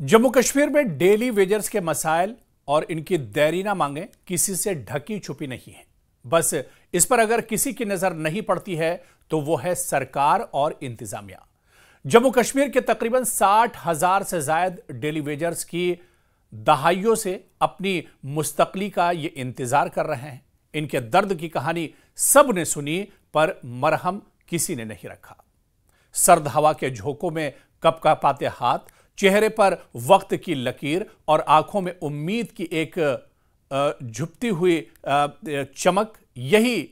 जम्मू कश्मीर में daily wagers के मसाइल और इनकी देरीना मांगें किसी से ढकी छुपी नहीं है। बस इस पर अगर किसी की नजर नहीं पड़ती है तो वो है सरकार और इंतजामिया। जम्मू कश्मीर के तकरीबन 60,000 से ज्यादा डेली वेजर्स की दहाइयों से अपनी मुस्तकली का ये इंतजार कर रहे हैं। इनके दर्द की कहानी सब ने सुनी पर मरहम किसी ने नहीं रखा। सर्द हवा के झोंकों में कपकपाते हाथ, चेहरे पर वक्त की लकीर और आंखों में उम्मीद की एक झुकती हुई चमक, यही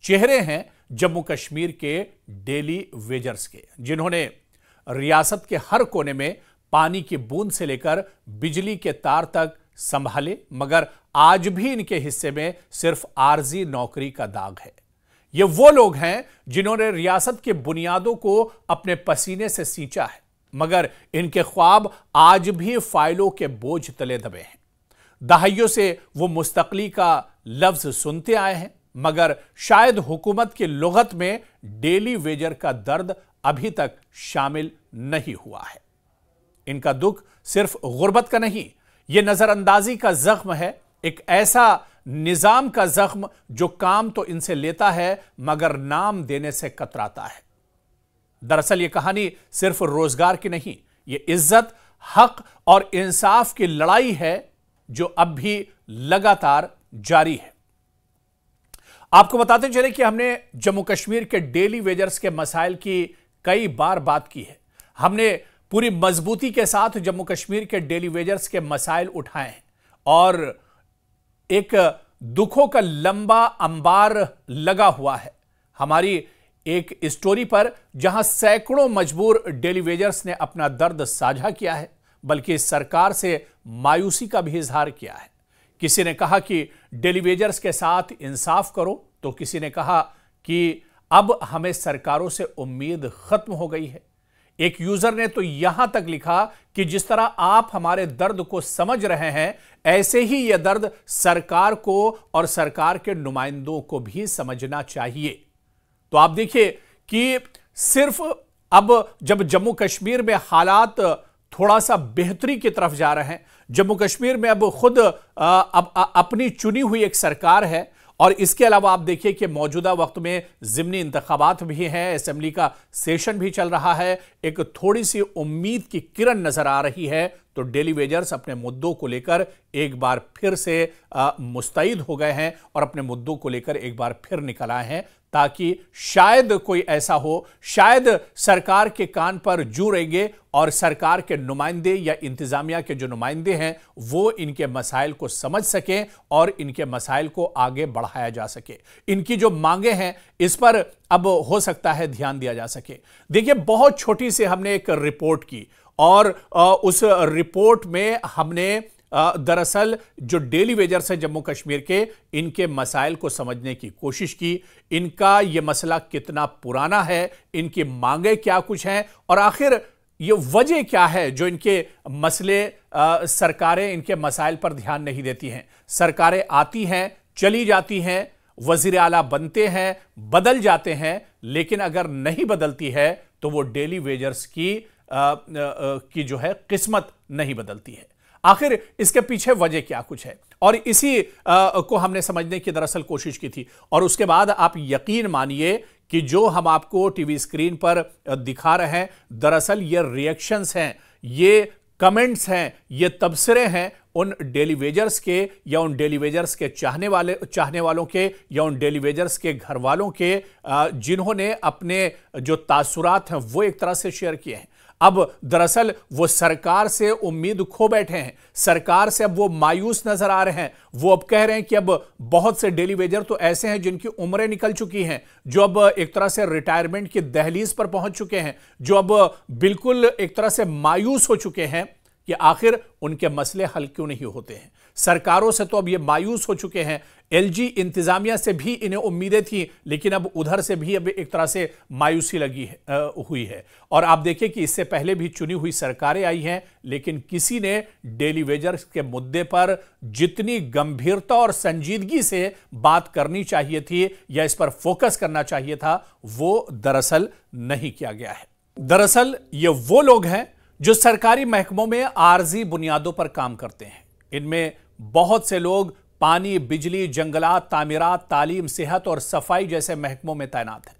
चेहरे हैं जम्मू कश्मीर के डेली वेजर्स के, जिन्होंने रियासत के हर कोने में पानी की बूंद से लेकर बिजली के तार तक संभाले, मगर आज भी इनके हिस्से में सिर्फ आरजी नौकरी का दाग है। ये वो लोग हैं जिन्होंने रियासत की बुनियादों को अपने पसीने से सींचा है, मगर इनके ख्वाब आज भी फाइलों के बोझ तले दबे हैं। दहाइयों से वो मुस्तकली का लफ्ज सुनते आए हैं, मगर शायद हुकूमत की लुगत में डेली वेजर का दर्द अभी तक शामिल नहीं हुआ है। इनका दुख सिर्फ गुर्बत का नहीं, यह नजरअंदाजी का जख्म है, एक ऐसा निजाम का जख्म जो काम तो इनसे लेता है मगर नाम देने से कतराता है। दरअसल यह कहानी सिर्फ रोजगार की नहीं, यह इज्जत, हक और इंसाफ की लड़ाई है जो अब भी लगातार जारी है। आपको बताते चले कि हमने जम्मू कश्मीर के डेली वेजर्स के मसाइल की कई बार बात की है। हमने पूरी मजबूती के साथ जम्मू कश्मीर के डेली वेजर्स के मसाइल उठाए हैं और एक दुखों का लंबा अंबार लगा हुआ है हमारी एक स्टोरी पर, जहां सैकड़ों मजबूर डेली वेजर्स ने अपना दर्द साझा किया है, बल्कि सरकार से मायूसी का भी इजहार किया है। किसी ने कहा कि डेली वेजर्स के साथ इंसाफ करो, तो किसी ने कहा कि अब हमें सरकारों से उम्मीद खत्म हो गई है। एक यूजर ने तो यहां तक लिखा कि जिस तरह आप हमारे दर्द को समझ रहे हैं, ऐसे ही यह दर्द सरकार को और सरकार के नुमाइंदों को भी समझना चाहिए। तो आप देखिए कि सिर्फ अब जब जम्मू कश्मीर में हालात थोड़ा सा बेहतरी की तरफ जा रहे हैं, जम्मू कश्मीर में अब खुद अपनी चुनी हुई एक सरकार है, और इसके अलावा आप देखिए कि मौजूदा वक्त में ज़िमनी इंतखाबात भी हैं, असेंबली का सेशन भी चल रहा है, एक थोड़ी सी उम्मीद की किरण नजर आ रही है, तो डेली वेजर्स अपने मुद्दों को लेकर एक बार फिर से मुस्तैद हो गए हैं और अपने मुद्दों को लेकर एक बार फिर निकल आए हैं, ताकि शायद कोई ऐसा हो, शायद सरकार के कान पर जू रहेंगे और सरकार के नुमाइंदे या इंतजामिया के जो नुमाइंदे हैं वो इनके मसाइल को समझ सकें और इनके मसाइल को आगे बढ़ाया जा सके। इनकी जो मांगे हैं इस पर अब हो सकता है ध्यान दिया जा सके। देखिए, बहुत छोटी सी हमने एक रिपोर्ट की और उस रिपोर्ट में हमने दरअसल जो डेली वेजर्स हैं जम्मू कश्मीर के, इनके मसाइल को समझने की कोशिश की। इनका यह मसला कितना पुराना है, इनकी मांगे क्या कुछ हैं और आखिर ये वजह क्या है जो इनके मसले सरकारें इनके मसाइल पर ध्यान नहीं देती हैं। सरकारें आती हैं, चली जाती हैं, वजीर आला बनते हैं, बदल जाते हैं, लेकिन अगर नहीं बदलती है तो वो डेली वेजर्स की जो है किस्मत नहीं बदलती है। आखिर इसके पीछे वजह क्या कुछ है, और इसी को हमने समझने की दरअसल कोशिश की थी। और उसके बाद आप यकीन मानिए कि जो हम आपको टीवी स्क्रीन पर दिखा रहे हैं, दरअसल ये रिएक्शंस हैं, ये कमेंट्स हैं, ये तबसरे हैं उन डेली वेजर्स के या उन डेली वेजर्स के चाहने वालों के या उन डेली वेजर्स के घर वालों के, जिन्होंने अपने जो तासुरात हैं वो एक तरह से शेयर किए हैं। अब दरअसल वो सरकार से उम्मीद खो बैठे हैं, सरकार से अब वो मायूस नजर आ रहे हैं। वो अब कह रहे हैं कि अब बहुत से डेली वेजर तो ऐसे हैं जिनकी उम्रें निकल चुकी हैं, जो अब एक तरह से रिटायरमेंट की दहलीज पर पहुंच चुके हैं, जो अब बिल्कुल एक तरह से मायूस हो चुके हैं कि आखिर उनके मसले हल क्यों नहीं होते हैं। सरकारों से तो अब ये मायूस हो चुके हैं, एलजी इंतजामिया से भी इन्हें उम्मीदें थी, लेकिन अब उधर से भी अब एक तरह से मायूसी हुई है। और आप देखिए कि इससे पहले भी चुनी हुई सरकारें आई हैं, लेकिन किसी ने डेली वेजर्स के मुद्दे पर जितनी गंभीरता और संजीदगी से बात करनी चाहिए थी या इस पर फोकस करना चाहिए था, वो दरअसल नहीं किया गया है। दरअसल ये वो लोग हैं जो सरकारी महकमों में आर्जी बुनियादों पर काम करते हैं, इनमें बहुत से लोग पानी, बिजली, जंगलात, तामीरात, तालीम, सेहत और सफाई जैसे महकमों में तैनात हैं।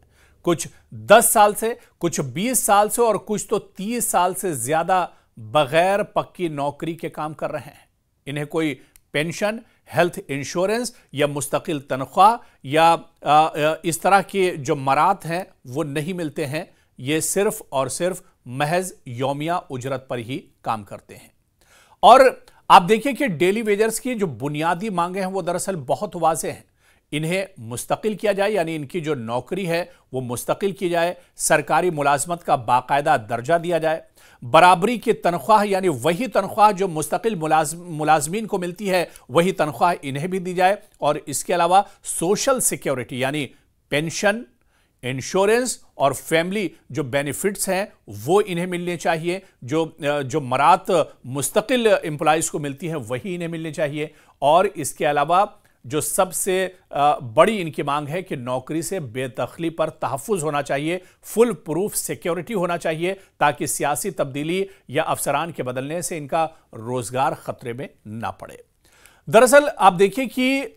कुछ 10 साल से, कुछ 20 साल से और कुछ तो 30 साल से ज्यादा बगैर पक्की नौकरी के काम कर रहे हैं। इन्हें कोई पेंशन, हेल्थ इंश्योरेंस या मुस्तकिल तनख्वाह या इस तरह के जो मरात हैं वो नहीं मिलते हैं। ये सिर्फ और सिर्फ महज यौमिया उजरत पर ही काम करते हैं। और आप देखिए कि डेली वेजर्स की जो बुनियादी मांगे हैं वो दरअसल बहुत वाज़ेह हैं। इन्हें मुस्तकिल किया जाए, यानी इनकी जो नौकरी है वो मुस्तकिल की जाए, सरकारी मुलाजमत का बाकायदा दर्जा दिया जाए, बराबरी की तनख्वाह यानी वही तनख्वाह जो मुस्तकिल मुलाजमीन को मिलती है वही तनख्वाह इन्हें भी दी जाए, और इसके अलावा सोशल सिक्योरिटी यानी पेंशन, इंश्योरेंस और फैमिली जो बेनिफिट्स हैं वो इन्हें मिलने चाहिए। जो मरात मुस्तकिल एम्प्लॉइज को मिलती हैं वही इन्हें मिलने चाहिए। और इसके अलावा जो सबसे बड़ी इनकी मांग है कि नौकरी से बेदखली पर तहफ़्फ़ुज़ होना चाहिए, फुल प्रूफ सिक्योरिटी होना चाहिए, ताकि सियासी तब्दीली या अफसरान के बदलने से इनका रोजगार खतरे में ना पड़े। दरअसल आप देखिए कि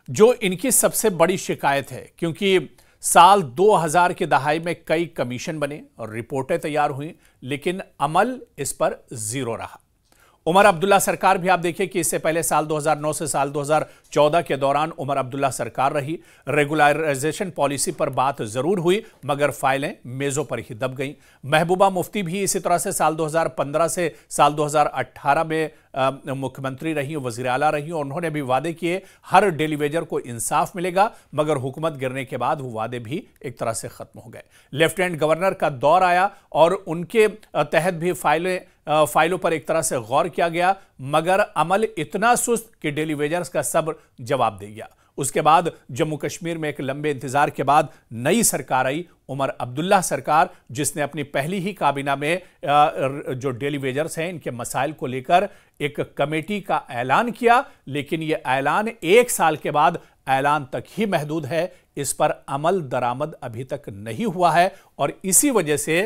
जो इनकी सबसे बड़ी शिकायत है, क्योंकि साल 2000 की दहाई में कई कमीशन बने और रिपोर्टें तैयार हुई, लेकिन अमल इस पर जीरो रहा। उमर अब्दुल्ला सरकार भी आप देखिए कि इससे पहले साल 2009 से साल 2014 के दौरान उमर अब्दुल्ला सरकार रही। रेगुलराइजेशन पॉलिसी पर बात जरूर हुई, मगर फाइलें मेजों पर ही दब गईं। महबूबा मुफ्ती भी इसी तरह से साल 2015 से साल 2018 में मुख्यमंत्री रही, वजीर आला रही, और उन्होंने भी वादे किए हर डेली वेजर को इंसाफ मिलेगा, मगर हुकूमत गिरने के बाद वो वादे भी एक तरह से खत्म हो गए। लेफ्टिनेंट गवर्नर का दौर आया और उनके तहत भी फाइलों पर एक तरह से गौर किया गया, मगर अमल इतना सुस्त कि डेली वेजर्स का सब्र जवाब दे गया। उसके बाद जम्मू कश्मीर में एक लंबे इंतजार के बाद नई सरकार आई, उमर अब्दुल्ला सरकार, जिसने अपनी पहली ही काबीना में जो डेली वेजर्स हैं इनके मसाइल को लेकर एक कमेटी का ऐलान किया। लेकिन यह ऐलान 1 साल के बाद ऐलान तक ही महदूद है, इस पर अमल दरामद अभी तक नहीं हुआ है। और इसी वजह से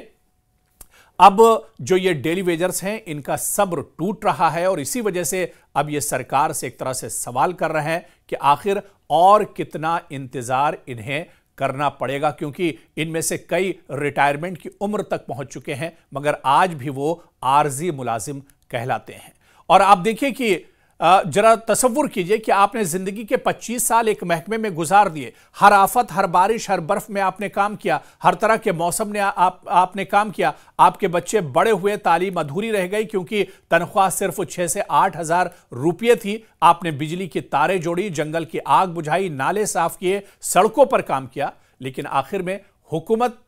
अब जो ये डेली वेजर्स हैं इनका सब्र टूट रहा है, और इसी वजह से अब ये सरकार से एक तरह से सवाल कर रहे हैं कि आखिर और कितना इंतजार इन्हें करना पड़ेगा, क्योंकि इनमें से कई रिटायरमेंट की उम्र तक पहुंच चुके हैं, मगर आज भी वो आर्जी मुलाजिम कहलाते हैं। और आप देखिए कि जरा तसव्वुर कीजिए कि आपने जिंदगी के 25 साल एक महकमे में गुजार दिए, हर आफत, हर बारिश, हर बर्फ में आपने काम किया, हर तरह के मौसम ने आपने काम किया। आपके बच्चे बड़े हुए, तालीम अधूरी रह गई क्योंकि तनख्वाह सिर्फ 6 से 8 हजार रुपये थी। आपने बिजली की तारें जोड़ी, जंगल की आग बुझाई, नाले साफ किए, सड़कों पर काम किया, लेकिन आखिर में हुकूमत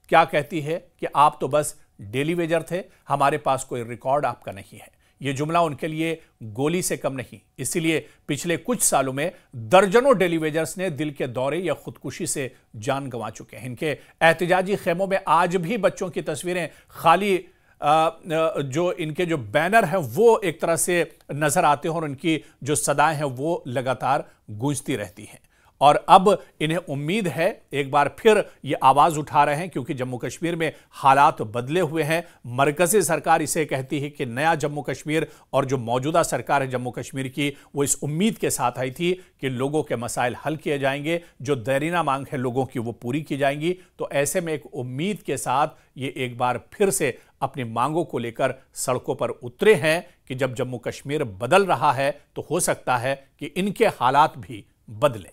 क्या कहती है कि आप तो बस डेली वेजर थे, हमारे पास कोई रिकॉर्ड आपका नहीं है। यह जुमला उनके लिए गोली से कम नहीं। इसीलिए पिछले कुछ सालों में दर्जनों डेली वेजर्स ने दिल के दौरे या खुदकुशी से जान गंवा चुके हैं। इनके एहतजाजी खेमों में आज भी बच्चों की तस्वीरें, खाली जो इनके जो बैनर हैं वो एक तरह से नजर आते हैं, और उनकी जो सदाएं हैं वो लगातार गूंजती रहती हैं। और अब इन्हें उम्मीद है, एक बार फिर ये आवाज उठा रहे हैं, क्योंकि जम्मू कश्मीर में हालात बदले हुए हैं। मरकजी सरकार इसे कहती है कि नया जम्मू कश्मीर, और जो मौजूदा सरकार है जम्मू कश्मीर की, वो इस उम्मीद के साथ आई थी कि लोगों के मसाइल हल किए जाएंगे, जो देरीना मांग है लोगों की वो पूरी की जाएंगी। तो ऐसे में एक उम्मीद के साथ ये एक बार फिर से अपनी मांगों को लेकर सड़कों पर उतरे हैं कि जब जम्मू कश्मीर बदल रहा है तो हो सकता है कि इनके हालात भी बदलें।